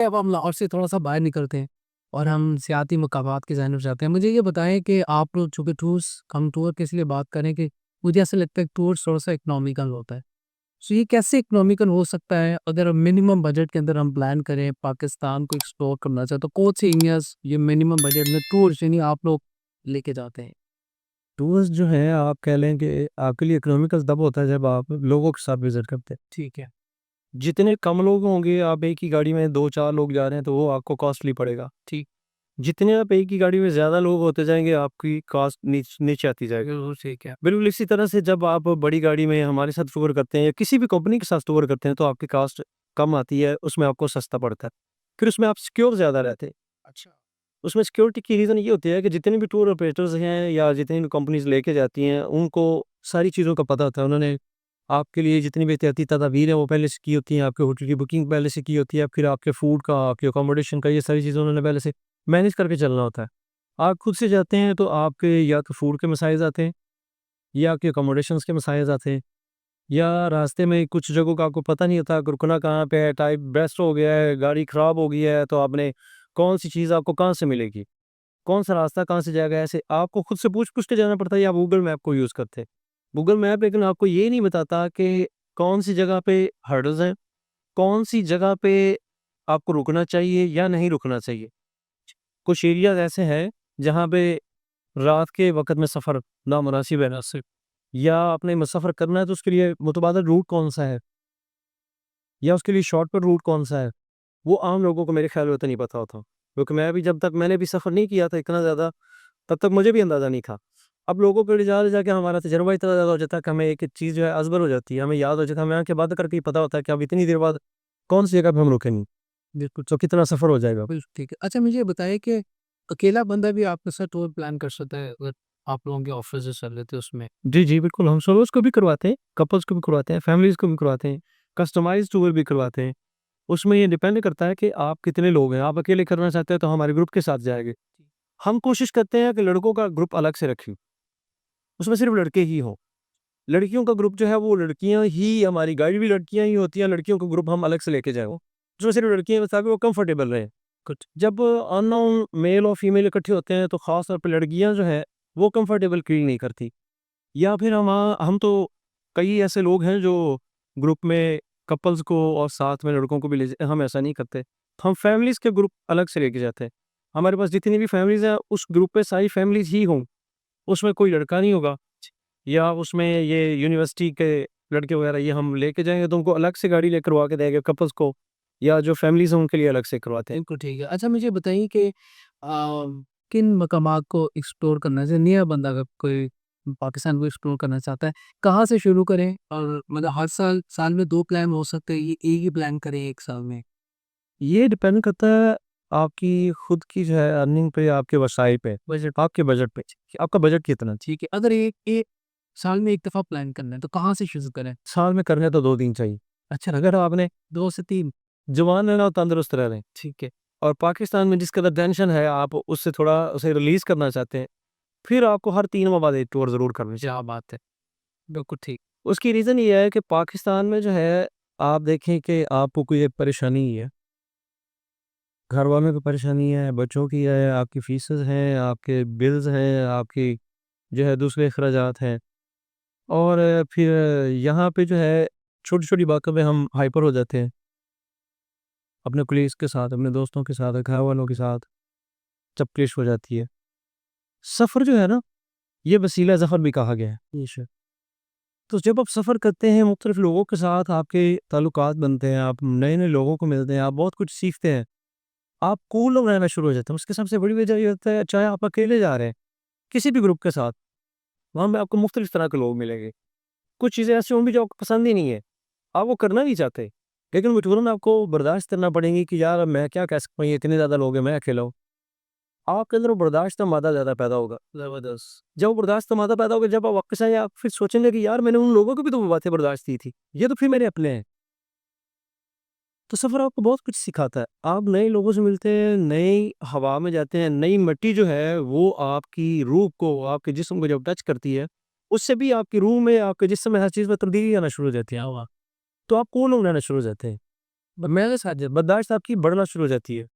अब हम लाहौर से थोड़ा-सा बाहर निकलते हैं और हम सियाती मकामात की जानिब जाते हैं। मुझे ये बताएँ कि आप लोग चूँकि टूर्स हम टूर की इसलिए बात करें कि मुझे ऐसा लगता है कि टूर थोड़ा-सा इकोनॉमिकल होता है। सो ये कैसे इकोनॉमिकल हो सकता है अगर मिनिमम बजट के अंदर हम प्लान करें, पाकिस्तान को एक्सप्लोर करना चाहें, तो कौन-सी एरियाज़ ये मिनिमम बजट में टूर्स यानी आप लोग लेके जाते हैं? टूर्स जो है आप कह लें कि आपके लिए इकोनॉमिकल तब होता है जब आप लोगों के साथ विज़िट करते हैं। ठीक है। जितने कम लोग होंगे, आप एक ही गाड़ी में 2-4 लोग जा रहे हैं तो वो आपको कॉस्टली पड़ेगा। ठीक। जितने आप एक ही गाड़ी में ज़्यादा लोग होते जाएँगे, आपकी कॉस्ट नीचे आती जाएगी। बिल्कुल ठीक है। बिल्कुल इसी तरह से जब आप बड़ी गाड़ी में हमारे साथ टूर करते हैं या किसी भी कंपनी के साथ टूर करते हैं तो आपकी कॉस्ट कम आती है, उसमें आपको सस्ता पड़ता है। फिर उसमें आप सिक्योर ज़्यादा रहते हैं। अच्छा। उसमें सिक्योरिटी की रीज़न ये होती है कि जितने भी टूर ऑपरेटर्स हैं या जितनी भी कंपनीज़ लेके जाती हैं, उनको सारी चीज़ों का पता होता है। उन्होंने आपके लिए जितनी भी एहतियाती तदाबीर हैं, वो पहले से की होती हैं, आपके होटल की बुकिंग पहले से की होती है, फिर आपके फूड का, आपके अकोमोडेशन का, ये सारी चीज़ें उन्होंने पहले से मैनेज करके चलना होता है। आप खुद से जाते हैं, तो आपके या तो फूड के मसाइल आते हैं, या आपके अकोमोडेशंस के मसाइल आते हैं, या रास्ते में कुछ जगहों का आपको पता नहीं होता कि रुकना कहाँ पे है, टाइम वेस्ट हो गया है, गाड़ी खराब हो गई है, तो आपने कौन-सी चीज़ आपको कहाँ से मिलेगी? कौन-सा रास्ता कहाँ से जाएगा? ऐसे आपको खुद से पूछ-पूछ के जाना पड़ता है या आप गूगल मैप को यूज़ करते हैं? गूगल मैप लेकिन आपको ये नहीं बताता कि कौन-सी जगह पे हर्डल्स हैं, कौन-सी जगह पे आपको रुकना चाहिए या नहीं रुकना चाहिए। कुछ एरियाज़ ऐसे हैं, जहाँ पे रात के वक़्त में सफ़र नामुनासिब है ना सिर्फ़, या आपने सफ़र करना है तो उसके लिए मुतबादल रूट कौन-सा है या उसके लिए शॉर्टकट रूट कौन-सा है, वो आम लोगों को मेरे ख़्याल में तो नहीं पता होता। क्योंकि मैंने भी सफ़र नहीं किया था इतना ज़्यादा, तब तक मुझे भी अंदाज़ा नहीं था। अब लोगों को ले जाके हमारा तजुर्बा इतना ज़्यादा हो जाता है कि हमें एक चीज़ जो है अज़बर हो जाती है, हमें याद हो जाता है, हमें आँखें बंद करके ही पता होता है कि अब इतनी देर बाद कौन-सी जगह पे हम रुकेंगे, बिल्कुल। तो कितना सफ़र हो जाएगा। बिल्कुल ठीक है। अच्छा मुझे ये बताइए कि अकेला बंदा भी आपके साथ टूर प्लान कर सकता है अगर आप लोगों के ऑफ़र जो चल रहे थे उसमें? जी, जी, बिल्कुल हम सोलोज़ को भी करवाते हैं, कपल्स को भी करवाते हैं, फैमिलीज़ को भी करवाते हैं, कस्टमाइज़्ड टूर भी करवाते हैं। उसमें ये डिपेंड करता है कि आप कितने लोग हैं, आप अकेले करना चाहते हैं तो हमारे ग्रुप के साथ जाएँगे। हम कोशिश करते हैं कि लड़कों का ग्रुप अलग से रखें, उसमें सिर्फ़ लड़के ही हों। लड़कियों का ग्रुप जो है वो लड़कियाँ ही हमारी गाइड भी लड़कियाँ ही होती हैं, लड़कियों का ग्रुप हम अलग से लेके जाएँ। जो सिर्फ़ लड़कियाँ हैं ताकि वो कंफर्टेबल रहें। कुछ जब अननोन मेल और फीमेल इकट्ठे होते हैं तो ख़ास तौर पे लड़कियाँ जो हैं वो कंफर्टेबल फ़ील नहीं करती। या फिर हम तो कई ऐसे लोग हैं जो ग्रुप में कपल्स को और साथ में लड़कों को भी हम ऐसा नहीं करते। हम फैमिलीज़ के ग्रुप अलग से लेके जाते हैं। हमारे पास जितनी भी फैमिलीज़ हैं उस ग्रुप में सारी फैमिलीज़ ही हों, उसमें कोई लड़का नहीं होगा। या उसमें ये यूनिवर्सिटी के लड़के वगैरह ये हम लेके जाएँगे तो उनको अलग से गाड़ी लेकर करवा के देंगे कपल्स को, या जो फैमिलीज़ हैं उनके लिए अलग से करवाते हैं। बिल्कुल ठीक है। अच्छा मुझे बताइए कि किन मकामात को एक्सप्लोर करना चाहिए? नया बंदा अगर कोई पाकिस्तान को एक्सप्लोर करना चाहता है, कहाँ से शुरू करें? और मतलब हर साल में 2 प्लान हो सकते हैं, ये एक ही प्लान करें 1 साल में? ये डिपेंड करता है आपकी खुद की जो है अर्निंग पे, आपके वसाइल पे, बजट आपके बजट पे, कि आपका बजट कितना है। ठीक है। अगर एक एक साल में 1 दफ़ा प्लान करना है, तो कहाँ से शुरू करें? साल में करने तो 2 दिन चाहिए। अच्छा अगर आपने 2 से 3 जवान रहना और तंदुरुस्त रह रहे हैं ठीक है। और पाकिस्तान में जिस कदर टेंशन है, आप उससे थोड़ा उसे रिलीज़ करना चाहते हैं, फिर आपको हर 3 माह बाद एक टूर ज़रूर करनी चाहिए। क्या बात है! बिल्कुल ठीक। उसकी रीज़न ये है कि पाकिस्तान में जो है, आप देखें कि आपको कोई एक परेशानी ही है, घरवालों की परेशानी है, बच्चों की है, आपकी फ़ीसेस हैं, आपके बिल्स हैं, आपकी जो है दूसरे अखराजात हैं, और फिर यहाँ पे जो है छोटी-छोटी बातों पे हम हाइपर हो जाते हैं। अपने कोलीग्स के साथ, अपने दोस्तों के साथ, घरवालों के साथ चपकलिश हो जाती है। सफ़र जो है ना, ये वसीला ज़फ़र भी कहा गया है। बेशक। तो जब आप सफ़र करते हैं, मुख्तलिफ़ लोगों के साथ आपके ताल्लुकात बनते हैं, आप नए-नए लोगों को मिलते हैं, आप बहुत कुछ सीखते हैं। आप कूल रहना शुरू हो जाते हैं। उसकी सबसे बड़ी वजह ये होता है, चाहे आप अकेले जा रहे हैं, किसी भी ग्रुप के साथ, वहाँ पे आपको मुख्तलिफ़ तरह के लोग मिलेंगे। कुछ चीज़ें ऐसी होंगी जो आपको पसंद ही नहीं है, आप वो करना नहीं चाहते, लेकिन मजबूरन आपको बर्दाश्त करना पड़ेगी कि यार अब मैं क्या कह सकता हूँ, ये इतने ज़्यादा लोग हैं, मैं अकेला हूँ। आपके अंदर वो बर्दाश्त का मादा ज़्यादा पैदा होगा। ज़बरदस्त। जब वो बर्दाश्त का मादा पैदा होगा, जब आप वापस आएँ, आप फिर सोचेंगे कि यार मैंने उन लोगों को भी तो वो बातें बर्दाश्त की थी, ये तो फिर मेरे अपने हैं। तो सफ़र आपको बहुत कुछ सिखाता है। आप नए लोगों से मिलते हैं, नई हवा में जाते हैं, नई मिट्टी जो है वो आपकी रूह को, आपके जिस्म को जब टच करती है, उससे भी आपकी रूह में, आपके जिस्म में हर चीज़ में तब्दीली आना शुरू हो जाती है। क्या हुआ? तो आप कूल रहना शुरू हो जाते हैं। मेरे साथ बर्दाश्त आपकी बढ़ना शुरू हो जाती है।